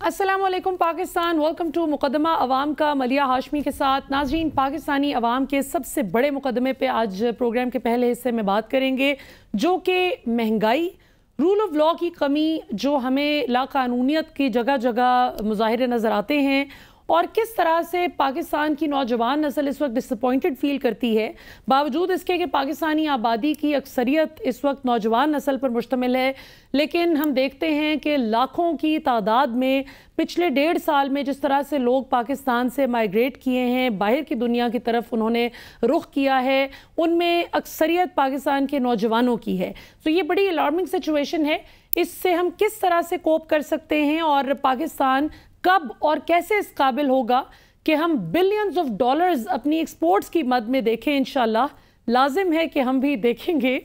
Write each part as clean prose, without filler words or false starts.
अस्सलामुअलैकुम Pakistan, welcome to मुकदमा अवाम का मलिया हाशमी के साथ। नाज़रीन, पाकिस्तानी अवाम के सबसे बड़े मुकदमे पे आज प्रोग्राम के पहले हिस्से में बात करेंगे, जो कि महंगाई, रूल ऑफ लॉ की कमी, जो हमें लाकानूनियत की जगह जगह मुजाहिरे नज़र आते हैं, और किस तरह से पाकिस्तान की नौजवान नस्ल इस वक्त डिसअपॉइंटेड फील करती है, बावजूद इसके कि पाकिस्तानी आबादी की अक्सरियत इस वक्त नौजवान नस्ल पर मुश्तमिल है। लेकिन हम देखते हैं कि लाखों की तादाद में पिछले 1.5 साल में जिस तरह से लोग पाकिस्तान से माइग्रेट किए हैं, बाहर की दुनिया की तरफ उन्होंने रुख किया है, उनमें अक्सरियत पाकिस्तान के नौजवानों की है। तो ये बड़ी अलार्मिंग सिचुएशन है। इससे हम किस तरह से कोप कर सकते हैं और पाकिस्तान कब और कैसे इस काबिल होगा कि हम बिलियंस ऑफ डॉलर्स अपनी एक्सपोर्ट्स की मद में देखें। इंशाल्लाह लाजिम है कि हम भी देखेंगे।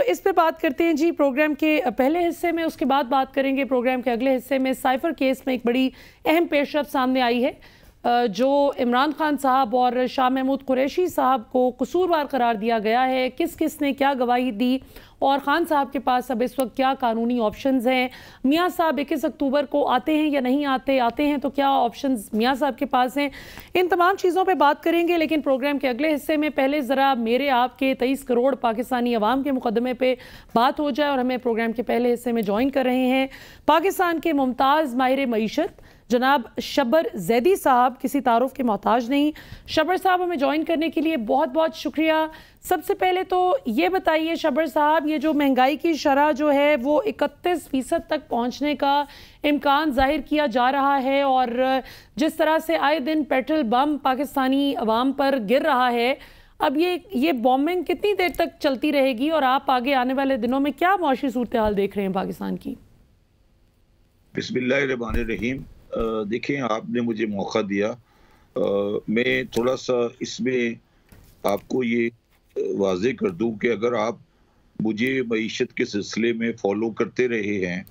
इस पे बात करते हैं जी प्रोग्राम के पहले हिस्से में। उसके बाद बात करेंगे प्रोग्राम के अगले हिस्से में। साइफर केस में एक बड़ी अहम पेशरफ सामने आई है, जो इमरान खान साहब और शाह महमूद कुरैशी साहब को कसूरवार करार दिया गया है। किस किस ने क्या गवाही दी और खान साहब के पास अब इस वक्त क्या कानूनी ऑप्शंस हैं। मियाँ साहब 21 अक्टूबर को आते हैं या नहीं आते, आते हैं तो क्या ऑप्शंस मियाँ साहब के पास हैं। इन तमाम चीज़ों पे बात करेंगे, लेकिन प्रोग्राम के अगले हिस्से में पहले ज़रा मेरे आपके 23 करोड़ पाकिस्तानी अवाम के मुकदमे पे बात हो जाए। और हमें प्रोग्राम के पहले हिस्से में ज्वाइन कर रहे हैं पाकिस्तान के मुमताज़ माहिर मईशत जनाब शब्बर जैदी साहब। किसी तारुफ के मोहताज नहीं। शब्बर साहब, हमें ज्वाइन करने के लिए बहुत बहुत शुक्रिया। सबसे पहले तो ये बताइए शब्बर साहब, ये जो महंगाई की शरह जो है वो 31% तक पहुंचने का इम्कान जाहिर किया जा रहा है, और जिस तरह से आए दिन पेट्रोल बम पाकिस्तानी अवाम पर गिर रहा है, अब ये बॉम्बिंग कितनी देर तक चलती रहेगी और आप आगे आने वाले दिनों में क्या मौशी सूरत हाल देख रहे हैं पाकिस्तान की? बिस्मिल्लाहिर्रहमानिर्रहीम। देखें, आपने मुझे मौका दिया। मैं थोड़ा सा इसमें आपको ये वाज़ेह कर दूं कि अगर आप मुझे मईशत के सिलसिले में फॉलो करते रहे हैं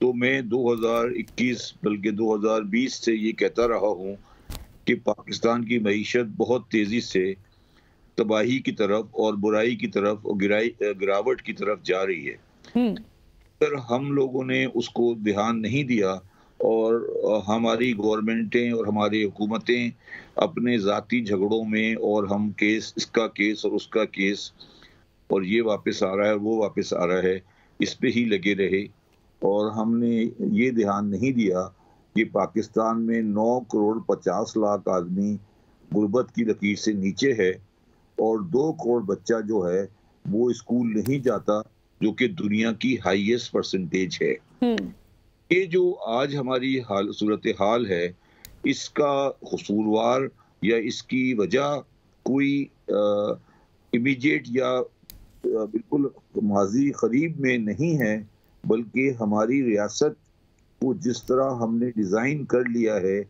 तो मैं 2021 बल्कि 2020 से ये कहता रहा हूँ कि पाकिस्तान की मईशत बहुत तेज़ी से तबाही की तरफ और बुराई की तरफ और गिरावट की तरफ जा रही है। अगर हम लोगों ने उसको ध्यान नहीं दिया और हमारी गवर्नमेंटें और हमारी हुकूमतें अपने ज़ाती झगड़ों में, और हम केस, इसका केस और उसका केस, और ये वापस आ रहा है वो वापस आ रहा है, इस पे ही लगे रहे, और हमने ये ध्यान नहीं दिया कि पाकिस्तान में 9 करोड़ 50 लाख आदमी गुर्बत की लकीर से नीचे है, और 2 करोड़ बच्चा जो है वो स्कूल नहीं जाता, जो कि दुनिया की हाईएस्ट परसेंटेज है। ये जो आज हमारी सूरत हाल है, इसका कसूरवार या इसकी वजह कोई इमीडिएट या बिल्कुल माजी करीब में नहीं है, बल्कि हमारी रियासत को जिस तरह हमने डिज़ाइन कर लिया है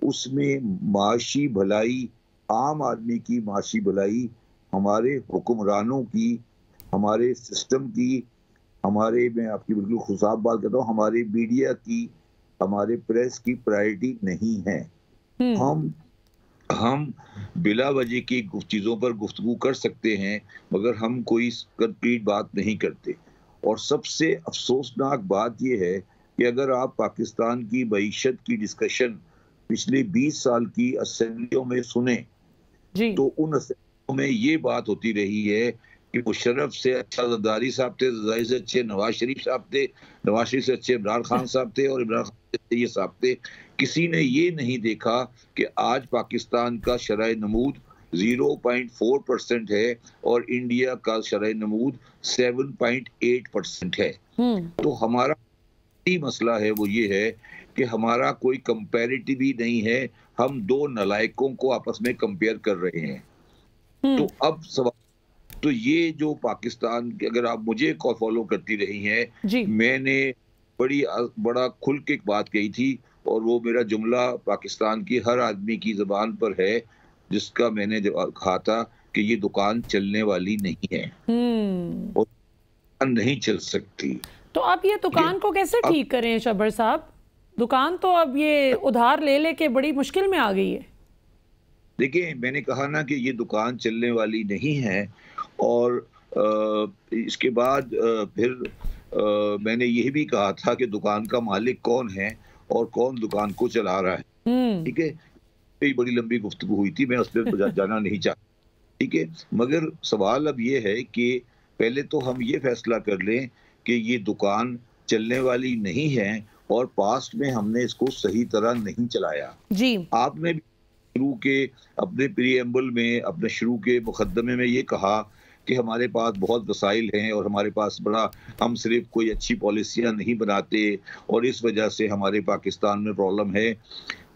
उसमें माशी भलाई, आम आदमी की माशी भलाई, हमारे हुक्मरानों की, हमारे सिस्टम की, हमारे, मैं आपकी बिल्कुल खुशाब बात करता हूँ, हमारे मीडिया की, हमारे प्रेस की प्रायोरिटी नहीं है। हम बिला वजह की चीज़ों पर गुफ्तगू कर सकते हैं, मगर हम कोई कंक्रीट बात नहीं करते। और सबसे अफसोसनाक बात यह है कि अगर आप पाकिस्तान की मईशत की डिस्कशन पिछले 20 साल की असेंबलियों में सुने तो उन असेंबलियों में ये बात होती रही है कि मुशर्रफ से अच्छा ज़रदारी साहब थे, ज़रदारी से अच्छे नवाज शरीफ साहब थे, नवाज शरीफ से अच्छे इमरान खान साहब थे, और इमरान खान से ये साहब थे। किसी ने ये नहीं देखा कि आज पाकिस्तान का शरह नमूद 0.4% है और इंडिया का शरह नमूद 7.8% है। तो हमारा मसला है वो ये है कि हमारा कोई कंपैरेटिव ही नहीं है, हम 2 नलायकों को आपस में कंपेयर कर रहे हैं। तो अब सवाल, तो ये जो पाकिस्तान के, अगर आप मुझे फॉलो करती रही हैं, मैंने बड़ा खुल के एक बात कही थी, और वो मेरा जुमला पाकिस्तान की हर आदमी की ज़बान पर है, जिसका मैंने कहा था कि ये दुकान चलने वाली नहीं है और नहीं चल सकती। तो आप ये दुकान को कैसे ठीक करें शब्बर साहब? दुकान तो अब ये उधार ले लेके बड़ी मुश्किल में आ गई है। देखिए, मैंने कहा ना कि ये दुकान चलने वाली नहीं है, और इसके बाद फिर मैंने यह भी कहा था कि दुकान का मालिक कौन है, और कौन दुकान को चला रहा है। ठीक है, कई बड़ी लंबी गुफ्तगू हुई थी, मैं उस पर जाना नहीं चाहता। ठीक है, मगर सवाल अब ये है कि पहले तो हम ये फैसला कर लें कि ये दुकान चलने वाली नहीं है और पास्ट में हमने इसको सही तरह नहीं चलाया। जी, आपने भी शुरू के अपने प्रीएम्बल में, अपने शुरू के मुकदमे में ये कहा कि हमारे पास बहुत वसाइल हैं और हमारे पास बड़ा, हम सिर्फ कोई अच्छी पॉलिसियां नहीं बनाते और इस वजह से हमारे पाकिस्तान में प्रॉब्लम है।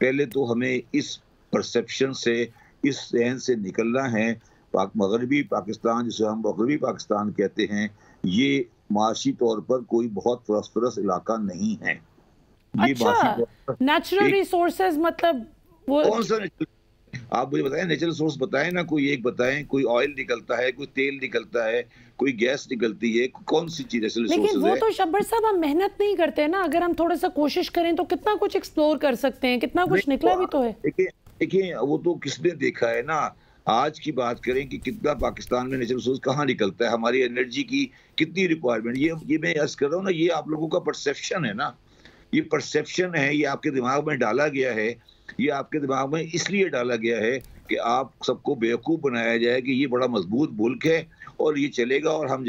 पहले तो हमें इस परसेप्शन से, इस जहन से निकलना है। मगरबी पाकिस्तान, जिसे हम मगरबी पाकिस्तान कहते हैं, ये माशी तौर पर कोई बहुत प्रॉस्परस इलाका नहीं है। ये अच्छा, नेचुरल रिसोर्सेज मतलब वो कौन सा आप मुझे बताएं, नेचुरल सोर्स बताएं ना, कोई एक बताएं। कोई ऑयल निकलता है, कोई तेल निकलता है, कोई गैस निकलती है, कौन सी चीज नेचुरल लेकिन सोर्सेज वो है? तो शब्बर साहब हम मेहनत नहीं करते हैं ना। अगर हम थोड़ा सा कोशिश करें तो कितना कुछ एक्सप्लोर कर सकते हैं, कितना कुछ निकला भी तो है। देखिए वो तो किसने देखा है ना। आज की बात करें कि कितना पाकिस्तान में नेचुरल सोर्स कहाँ निकलता है, हमारी एनर्जी की कितनी रिक्वायरमेंट, ये मैं अर्ज कर रहा हूँ ना, ये आप लोगों का परसेप्शन है ना। ये परसेप्शन है, ये आपके दिमाग में डाला गया है। ये आपके दिमाग में इसलिए डाला गया है कि आप सबको बेवकूफ बनाया जाए कि ये बड़ा मजबूत मुल्क है और ये चलेगा और हम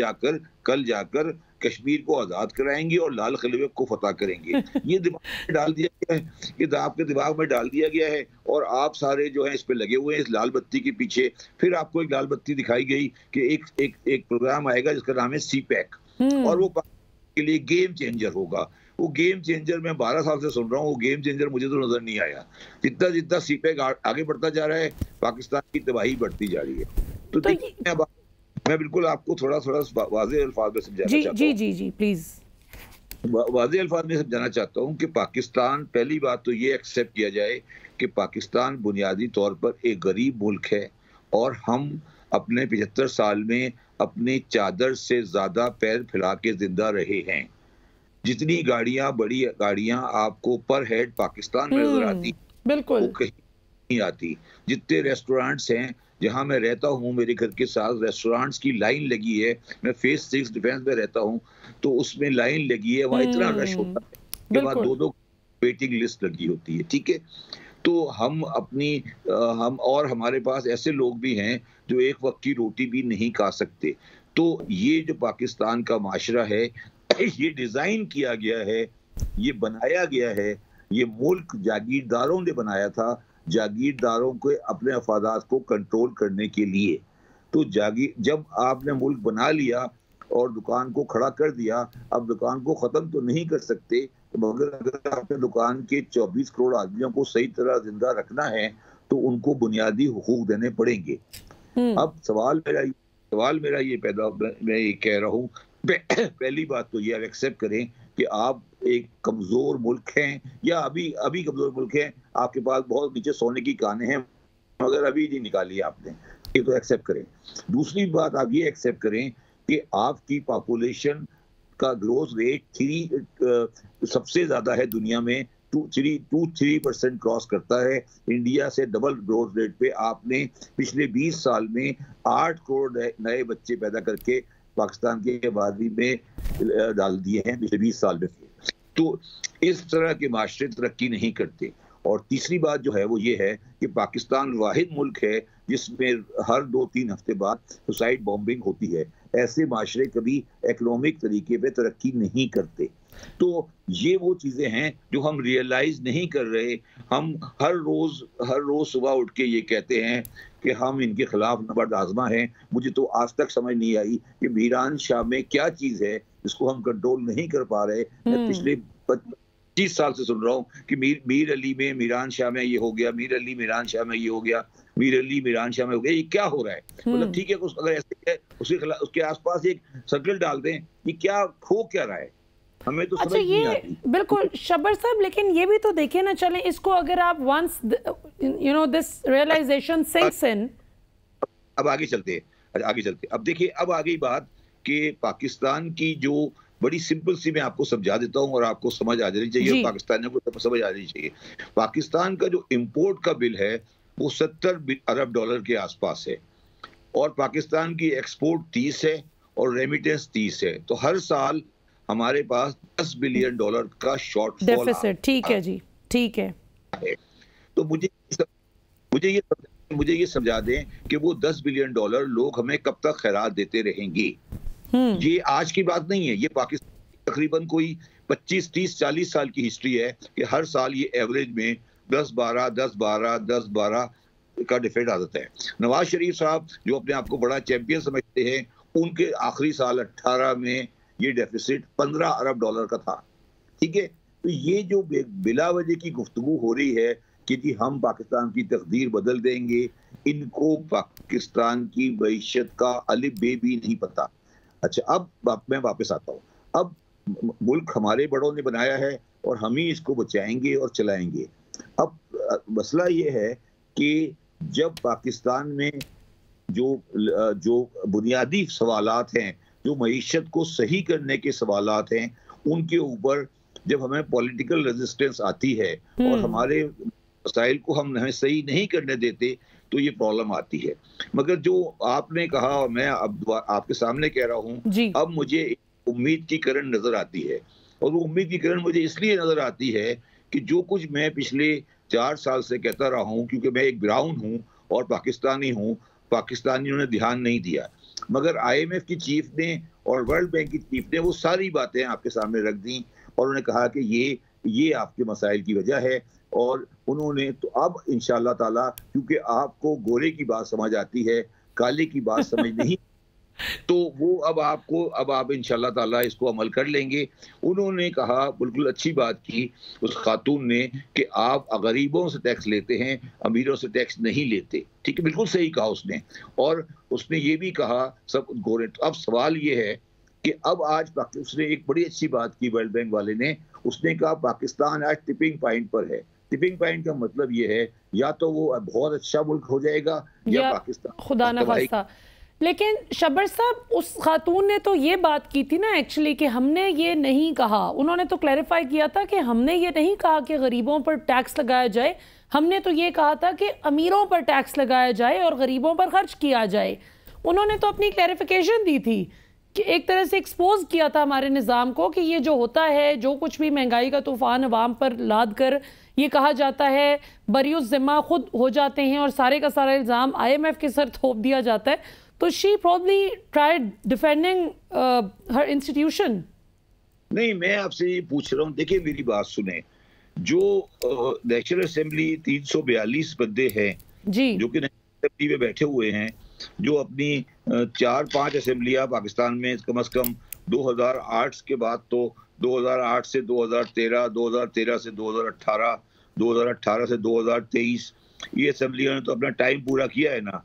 कल जाकर कश्मीर को आजाद कराएंगे और लाल किले को फतह करेंगे। ये दिमाग में डाल दिया गया है, ये आपके दिमाग में डाल दिया गया है और आप सारे जो है इस पे लगे हुए हैं, इस लाल बत्ती के पीछे। फिर आपको एक लाल बत्ती दिखाई गई कि एक प्रोग्राम आएगा जिसका नाम है CPEC और वो के लिए गेम चेंजर होगा। वो गेम चेंजर मैं 12 साल से सुन रहा हूँ, वो गेम चेंजर मुझे तो नजर नहीं आया। जितना जितना CPEC आगे बढ़ता जा रहा है, पाकिस्तान की तबाही बढ़ती जा रही है। तो मैं बिल्कुल आपको थोड़ा वाज़ेह अल्फाज में समझाना चाहता हूँ। जी प्लीज। वाज़ेह अल्फाज में समझाना चाहता हूँ कि पाकिस्तान, पहली बात तो ये एक्सेप्ट किया जाए कि पाकिस्तान बुनियादी तौर पर एक गरीब मुल्क है और हम अपने 75 साल में अपनी चादर से ज्यादा पैर फैला के जिंदा रहे हैं। जितनी गाड़ियां, बड़ी गाड़ियां आपको पर हेड पाकिस्तान में नजर आती, बिल्कुल वो कहीं नहीं आती। जितने रेस्टोरेंट्स हैं, जहां मैं रहता हूं, मेरे घर के साथ रेस्टोरेंट्स की लाइन लगी है। मैं फेज 6 डिफेंस में रहता हूं, तो उसमें लाइन लगी है, वहां इतना रश होता है कि वहां 2-2 वेटिंग लिस्ट लगी होती है। ठीक है, तो हम और हमारे पास ऐसे लोग भी हैं जो एक वक्त की रोटी भी नहीं खा सकते। तो ये जो पाकिस्तान का माशरा है, ये डिजाइन किया गया है, ये बनाया गया है, ये मुल्क जागीरदारों ने बनाया था, जागीरदारों के अपने अफादात को कंट्रोल करने के लिए। तो जब आपने मुल्क बना लिया और दुकान को खड़ा कर दिया, अब दुकान को खत्म तो नहीं कर सकते, मगर अगर आपने दुकान के 24 करोड़ आदमियों को सही तरह जिंदा रखना है तो उनको बुनियादी हुकूक देने पड़ेंगे। अब सवाल मेरा ये पैदा, मैं ये कह रहा हूँ, पहली बात तो ये एक्सेप्ट करें कि आप एक कमजोर मुल्क हैं, या अभी कमजोर मुल्क हैं, आपके पास बहुत नीचे सोने की कानें हैं मगर अभी नहीं निकाली आपने, ये तो एक्सेप्ट करें। दूसरी बात आप ये एक्सेप्ट करें कि आपकी पॉपुलेशन का ग्रोथ रेट सबसे ज्यादा है दुनिया में, 2-3% क्रॉस करता है। इंडिया से डबल ग्रोथ रेट पे आपने पिछले 20 साल में 8 करोड़ नए बच्चे पैदा करके पाकिस्तान की आबादी में डाल दिए हैं पिछले 20 साल में। तो इस तरह के माशरे तरक्की नहीं करते। और तीसरी बात जो है वो ये है कि पाकिस्तान वाहिद मुल्क है जिसमें हर 2-3 हफ्ते बाद सुसाइड बॉम्बिंग होती है। ऐसे माशरे कभी इकोनॉमिक तरीके पे तरक्की नहीं करते। तो ये वो चीजें हैं जो हम रियलाइज नहीं कर रहे। हम हर रोज सुबह उठ के ये कहते हैं कि हम इनके खिलाफ नबर्द आजमा हैं। मुझे तो आज तक समझ नहीं आई कि मीरान शाह में क्या चीज है जिसको हम कंट्रोल नहीं कर पा रहे। मैं पिछले 25 साल से सुन रहा हूँ कि मीर अली में, मीरान शाह में ये हो गया, मीर अली मीरान शाह में ये हो गया, मीर अली मीरान शाह में हो गया। ये क्या हो रहा है? मतलब ठीक है, अगर ऐसे है उसके आसपास एक सर्कल डाल दें, ये क्या हो क्या रहा है, हमें तो समझ नहीं आती। बिल्कुल शब्बर साहब, लेकिन ये भी तो देखिए ना, चलें इसको अगर आप वंस दिस रियलाइजेशन सिंक्स इन। अब आगे चलते। अब देखिए, अब आ गई बात कि पाकिस्तान की जो बड़ी सिंपल सी, मैं आपको समझा देता हूं और आपको समझ आ जानी चाहिए, पाकिस्तानियों को समझ आ जानी चाहिए। पाकिस्तान का जो इंपोर्ट का बिल है वो 70 अरब डॉलर के आसपास है और पाकिस्तान की एक्सपोर्ट 30 है और रेमिटेंस 30 है। तो हर साल हमारे पास $10 बिलियन का शॉर्टफॉल डेफिसिट। ठीक है जी, ठीक है। तो मुझे ये समझा दें कि वो $10 बिलियन लोग हमें कब तक खैरात देते रहेंगे। ये आज की बात नहीं है, ये पाकिस्तान तकरीबन कोई 25, 30, 40 साल की हिस्ट्री है कि हर साल ये एवरेज में 10-12, 10-12, 10-12 का डिफेक्ट आ जाता है। नवाज शरीफ साहब जो अपने आप को बड़ा चैंपियन समझते हैं, उनके आखिरी साल 18 में ये डेफिसिट $15 अरब का था। ठीक है, तो ये जो बिला वजह की गुफ्तगू हो रही है कि जी हम पाकिस्तान की तकदीर बदल देंगे, इनको पाकिस्तान की मईशत का अलिफ बे भी नहीं पता। अच्छा, अब मैं वापस आता हूँ। अब मुल्क हमारे बड़ों ने बनाया है और हम ही इसको बचाएंगे और चलाएंगे। अब मसला ये है कि जब पाकिस्तान में जो बुनियादी सवालात हैं, जो मईशत को सही करने के सवालात हैं, उनके ऊपर जब हमें पॉलिटिकल रेजिस्टेंस आती है और हमारे मसाइल को हमें सही नहीं करने देते, तो ये प्रॉब्लम आती है। मगर जो आपने कहा, मैं अब आपके सामने कह रहा हूँ, अब मुझे उम्मीद की किरण नजर आती है। और वो उम्मीद की किरण मुझे इसलिए नजर आती है कि जो कुछ मैं पिछले 4 साल से कहता रहा हूँ, क्योंकि मैं एक ब्राउन हूँ और पाकिस्तानी हूँ, पाकिस्तानियों ने ध्यान नहीं दिया, मगर IMF की चीफ ने और वर्ल्ड बैंक की चीफ ने वो सारी बातें आपके सामने रख दी और उन्होंने कहा कि ये आपके मसाइल की वजह है। और उन्होंने तो अब इंशाअल्लाह ताला, क्योंकि आपको गोरे की बात समझ आती है, काले की बात समझ नहीं, तो वो अब आप इंशाअल्लाह ताला इसको अमल कर लेंगे। उन्होंने कहा, बिल्कुल अच्छी बात की उस खातून ने, कि आप गरीबों से टैक्स लेते हैं, अमीरों से टैक्स नहीं लेते। ठीक है, बिल्कुल सही कहा उसने। और उसने ये भी कहा सब गोरे। अब सवाल ये है कि अब आज उसने एक बड़ी अच्छी बात की वर्ल्ड बैंक वाले ने, उसने कहा पाकिस्तान आज टिपिंग पॉइंट पर है। टिपिंग पॉइंट का मतलब ये है, या तो वो बहुत अच्छा मुल्क हो जाएगा या पाकिस्तान खुदा न खास्ता। लेकिन शब्बर साहब, उस खातून ने तो ये बात की थी ना एक्चुअली कि हमने ये नहीं कहा, उन्होंने तो क्लैरिफाई किया था कि हमने ये नहीं कहा कि गरीबों पर टैक्स लगाया जाए, हमने तो ये कहा था कि अमीरों पर टैक्स लगाया जाए और गरीबों पर खर्च किया जाए। उन्होंने तो अपनी क्लैरिफिकेशन दी थी कि एक तरह से एक्सपोज किया था हमारे निज़ाम को कि ये जो होता है, जो कुछ भी महंगाई का तूफान अवाम पर लाद कर ये कहा जाता है, बरियुस ज़िम्मा खुद हो जाते हैं और सारे का सारा इल्ज़ाम IMF के सर थोप दिया जाता है। तो she probably tried defending her institution. नहीं, मैं आपसे ये पूछ रहा हूँ, देखिए मेरी बात सुने, जो नेशनल असेंबली 342 बंदे हैं जी, जो कि नेशनल असेंबली में बैठे हुए हैं, जो अपनी 4-5 असेंबलियां पाकिस्तान में कम से कम 2008 के बाद, तो 2008 से 2013, 2013 से 2018, 2018 से 2023, ये असेंबलियों ने तो अपना टाइम पूरा किया है ना।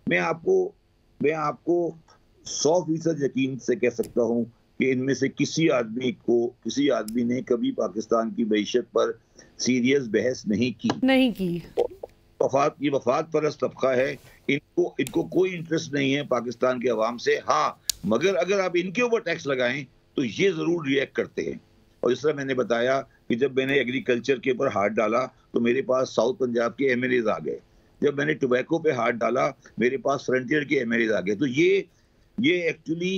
मैं आपको 100% यकीन से कह सकता हूँ कि इनमें से किसी आदमी ने कभी पाकिस्तान की मईशत पर सीरियस बहस नहीं की। ये वफाद परस्त तबका है, इनको कोई इंटरेस्ट नहीं है पाकिस्तान के अवाम से। हाँ, मगर अगर आप इनके ऊपर टैक्स लगाएं तो ये जरूर रिएक्ट करते हैं। और इस तरह मैंने बताया कि जब मैंने एग्रीकल्चर के ऊपर हाथ डाला तो मेरे पास साउथ पंजाब के MLAs आ गए। जब मैंने टोबैको पे हाथ डाला, मेरे पास फ्रंटियर के MLAs आ गए। तो ये एक्चुअली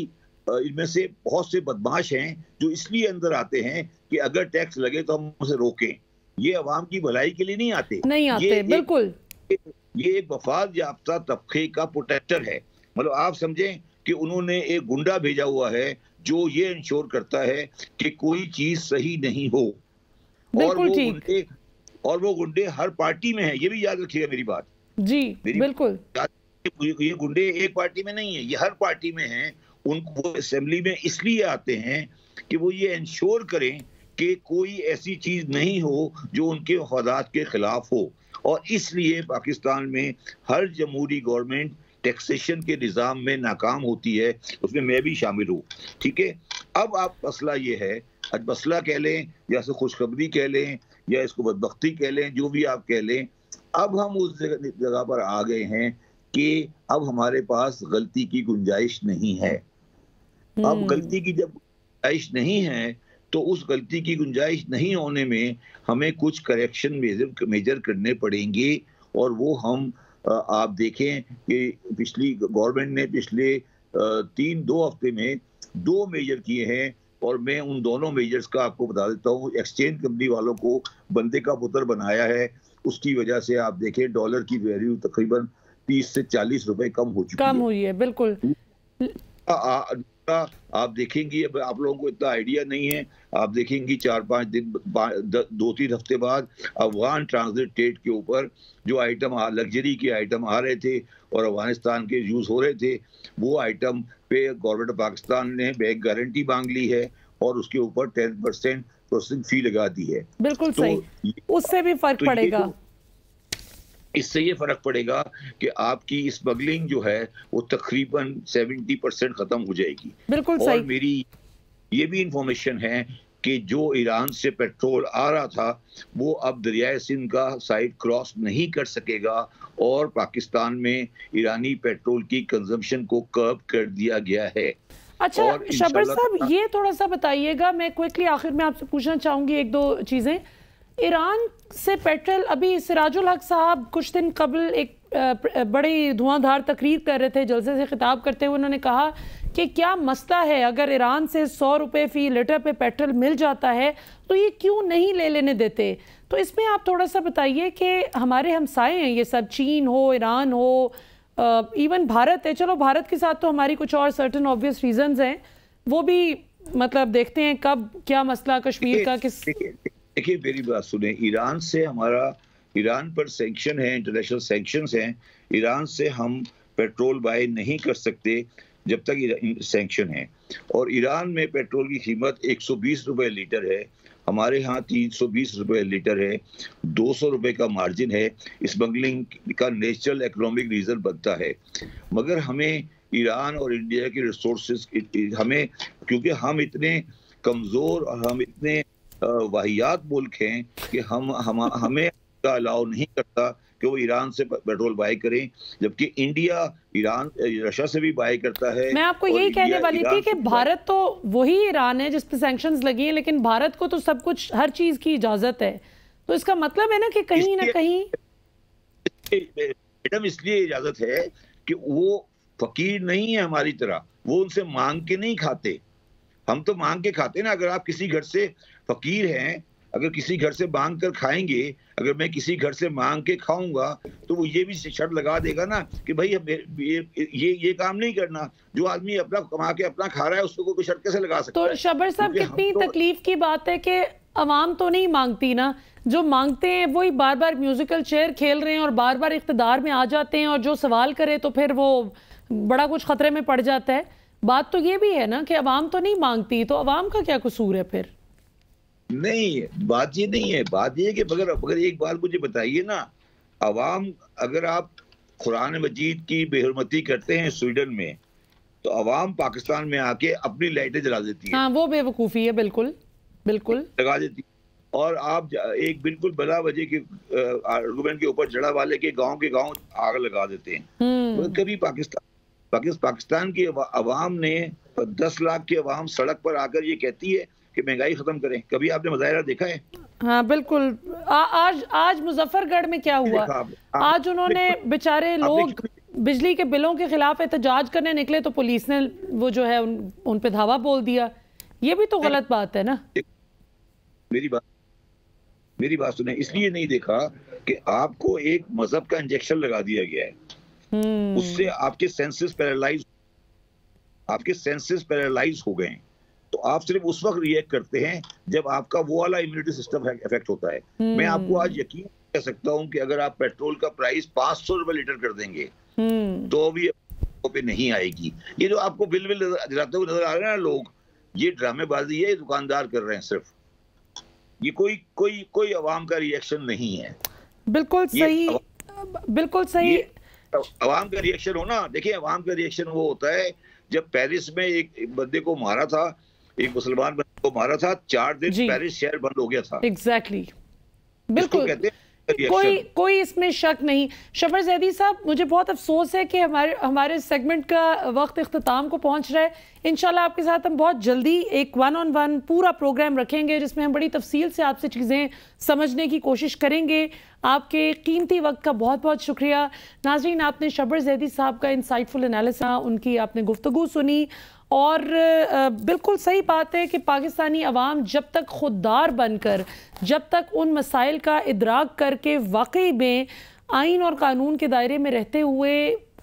इनमें से बहुत से बदमाश हैं जो इसलिए अंदर आते हैं कि अगर टैक्स लगे तो हम उसे रोकें। ये अवाम की भलाई के लिए नहीं आते, बिल्कुल। ये एक वफाद याफ्ता तबके का प्रोटेक्टर है। मतलब आप समझें कि उन्होंने एक गुंडा भेजा हुआ है जो ये इंश्योर करता है कि कोई चीज सही नहीं हो। और वो गुंडे हर पार्टी में हैं, ये भी याद रखिएगा मेरी बात जी। बिल्कुल, ये गुंडे एक पार्टी में नहीं है, ये हर पार्टी में हैं। उनको असेंबली में इसलिए आते हैं कि वो ये इंश्योर करें कि कोई ऐसी चीज नहीं हो जो उनके वफादात के खिलाफ हो। और इसलिए पाकिस्तान में हर जमहूरी गवर्नमेंट टैक्सेशन के निज़ाम में नाकाम होती है, उसमें मैं भी शामिल हूँ। ठीक है, अब आप मसला ये है, आज मसला कह लें या इसे खुशखबरी कह लें या इसको बदबख्ती कह लें, जो भी आप कह लें, अब हम उस जगह पर आ गए हैं कि अब हमारे पास गलती की गुंजाइश नहीं है। अब गलती की जब गुंजाइश नहीं है तो उस गलती की गुंजाइश नहीं होने में हमें कुछ करेक्शन मेजर करने पड़ेंगे। और वो हम आप देखें कि पिछली गवर्नमेंट ने पिछले 2 हफ्ते में 2 मेजर किए हैं। और मैं उन दोनों मेजर्स का आपको बता देता हूँ। एक्सचेंज कंपनी वालों को बंदे का पुत्र बनाया है, उसकी वजह से आप देखें डॉलर की वैल्यू तकरीबन 30 से 40 रुपए कम हो चुकी कम हुई है, बिल्कुल। आप देखेंगी, अब आप लोगों को इतना आइडिया नहीं है, आप देखेंगी 4-5 दिन 2-3 हफ्ते बाद अफगान ट्रांजिट ट्रेड के ऊपर जो आइटम लग्जरी के आइटम आ रहे थे और अफगानिस्तान के यूज हो रहे थे, वो आइटम पे गवर्नमेंट ऑफ पाकिस्तान ने बैंक गारंटी मांग ली है और उसके ऊपर 10% प्रोसेसिंग फी लगा दी है। बिल्कुल सही, उससे भी फर्क पड़ेगा। इससे ये फर्क पड़ेगा कि आपकी स्मगलिंग जो है वो तकरीबन 70% खत्म हो जाएगी। बिल्कुल और सही। मेरी ये भी इंफॉर्मेशन है कि जो ईरान से पेट्रोल आ रहा था वो अब दरियाए सिंध का साइड क्रॉस नहीं कर सकेगा और पाकिस्तान में ईरानी पेट्रोल की कंजम्पशन को कर्ब कर दिया गया है। अच्छा शबर साहब, ये थोड़ा सा बताइएगा, मैं क्विकली आखिर में आपसे पूछना चाहूंगी एक दो चीजें। ईरान से पेट्रोल, अभी सिराजुल हक साहब कुछ दिन कबल एक बड़ी धुआंधार तकरीर कर रहे थे, जलसे से खिताब करते हुए उन्होंने कहा कि क्या मसला है, अगर ईरान से 100 रुपये फी लीटर पे पेट्रोल मिल जाता है तो ये क्यों नहीं ले लेने देते। तो इसमें आप थोड़ा सा बताइए कि हमारे हमसाए हैं ये सब, चीन हो, ईरान हो, इवन भारत है, चलो भारत के साथ तो हमारी कुछ और सर्टन ऑब्वियस रीजंस हैं, वो भी मतलब देखते हैं कब क्या मसला कश्मीर का किस। देखिए मेरी बात सुने, ईरान से हमारा, ईरान पर सैंक्शन है, इंटरनेशनल सैंक्शंस हैं, ईरान से हम पेट्रोल बाय नहीं कर सकते जब तक सैंक्शन है। और ईरान में पेट्रोल की कीमत 120 रुपए लीटर है, हमारे यहाँ 320 रुपए लीटर है, 200 रुपए का मार्जिन है। स्मगलिंग का नेचुरल इकोनॉमिक रीजन बनता है, मगर हमें ईरान और इंडिया के रिसोर्सेज, हमें क्योंकि हम इतने कमजोर और हम इतने वाहियात मुल्क हैं कि हमें अलाउ नहीं करता कि वो ईरान से पेट्रोल बाय करें, जबकि इंडिया ईरान रशिया से भी बाय करता है। मैं आपको यही कहने वाली थी कि भारत तो वही ईरान है जिस पे सैंक्शंस लगी हैं, लेकिन भारत को तो सब कुछ, हर चीज की इजाजत है, तो इसका मतलब है ना कि कहीं ना कहीं मैडम इसलिए इजाजत है कि वो फकीर नहीं है हमारी तरह, वो उनसे मांग के नहीं खाते, हम तो मांग के खाते हैं ना। अगर आप किसी घर से फकीर हैं, अगर किसी घर से मांग कर खाएंगे, अगर मैं किसी घर से मांग के खाऊंगा तो वो ये भी शर्त लगा देगा ना कि भाई ये काम नहीं करना। जो आदमी अपना कमा के अपना खा रहा है उसको कोई शर्त कैसे लगा सकता है। तो शबर साहब, कितनी तकलीफ की बात है कि अवाम तो नहीं मांगती ना, जो मांगते हैं वही बार बार म्यूजिकल चेयर खेल रहे हैं और बार बार इख्तिदार में आ जाते हैं, और जो सवाल करे तो फिर वो बड़ा कुछ खतरे में पड़ जाता है। बात तो ये भी है ना कि अवाम तो नहीं मांगती, तो अवाम का क्या कसूर है फिर। नहीं, बात ये नहीं है, बात ये है कि अगर एक बात मुझे बताइए ना, अवाम, अगर आप कुरान मजीद की बेहुरमती करते हैं स्वीडन में, तो अवाम पाकिस्तान में आके अपनी लाइटें जला देती है। हाँ, वो बेवकूफ़ी है, बिल्कुल बिल्कुल लगा देती है। और आप एक बिल्कुल बला वजह के आर्गुमेंट के ऊपर जड़ा वाले के गांव आग लगा देते हैं। कभी पाकिस्तान की अवाम ने 10 लाख की अवाम सड़क पर आकर ये कहती है कि महंगाई खत्म करें, कभी आपने मुजाहिरा देखा है? हाँ बिल्कुल। आज मुजफ्फरगढ़ में क्या हुआ, आज उन्होंने बेचारे लोग बिजली के बिलों के खिलाफ एहतजाज करने निकले तो पुलिस ने वो जो है उन पे धावा बोल दिया। ये भी तो गलत बात है ना। मेरी बात सुने, इसलिए नहीं देखा कि आपको एक मजहब का इंजेक्शन लगा दिया गया है, उससे आपके सेंसेस पैरालाइज हो गए, तो आप सिर्फ उस वक्त रिएक्ट करते हैं जब आपका वो वाला इम्यूनिटी सिस्टम इफेक्ट होता है। मैं आपको आज यकीन कह सकता हूं कि अगर आप पेट्रोल का प्राइस 500 रुपए लीटर कर देंगे तो भी पे नहीं आएगी। ये जो आपको बिल दिलाते हुए नजर आ रहे हैं ना लोग, ये ड्रामेबाजी है, ये दुकानदार कर रहे हैं सिर्फ, ये कोई अवाम का रिएक्शन नहीं है। बिल्कुल सही, बिल्कुल सही। अवाम का रिएक्शन हो ना, देखिए अवाम का रिएक्शन वो होता है जब पेरिस में एक बंदे को मारा था, एक मुसलमान बंदे को मारा था, 4 दिन पेरिस शहर बंद हो गया था। एग्जैक्टली, बिल्कुल, कोई इसमें शक नहीं। शबर जैदी साहब, मुझे बहुत अफसोस है कि हमारे सेगमेंट का वक्त इख्तिताम को पहुंच रहा है। इंशाल्लाह आपके साथ हम बहुत जल्दी एक 1-on-1 पूरा प्रोग्राम रखेंगे जिसमें हम बड़ी तफसील से आपसे चीज़ें समझने की कोशिश करेंगे। आपके कीमती वक्त का बहुत बहुत शुक्रिया। नाज़रीन, आपने शबर जैदी साहब का इंसाइटफुल एनालिसिस, उनकी आपने गुफ्तगू सुनी और बिल्कुल सही बात है कि पाकिस्तानी अवाम जब तक खुददार बनकर, जब तक उन मसाइल का इदराक करके वाकई में आइन और कानून के दायरे में रहते हुए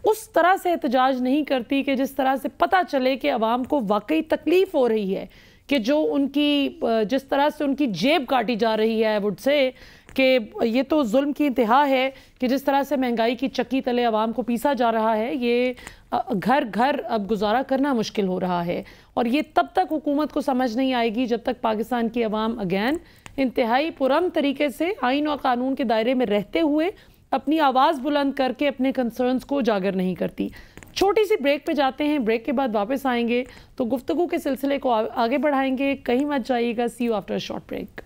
उस तरह से एहतजाज नहीं करती कि जिस तरह से पता चले कि अवाम को वाकई तकलीफ़ हो रही है, कि जो उनकी जिस तरह से उनकी जेब काटी जा रही है, वुड से कि ये तो जुल्म की इंतहा है कि जिस तरह से महंगाई की चक्की तले अवाम को पीसा जा रहा है, ये घर घर अब गुजारा करना मुश्किल हो रहा है। और ये तब तक हुकूमत को समझ नहीं आएगी जब तक पाकिस्तान की अवाम अगैन इंतहाई पुरअमन तरीके से आइन और कानून के दायरे में रहते हुए अपनी आवाज़ बुलंद करके अपने कंसर्न्स को उजागर नहीं करती। छोटी सी ब्रेक पे जाते हैं, ब्रेक के बाद वापस आएंगे तो गुफ्तगू के सिलसिले को आगे बढ़ाएंगे। कहीं मत जाइएगा। See you after a short break.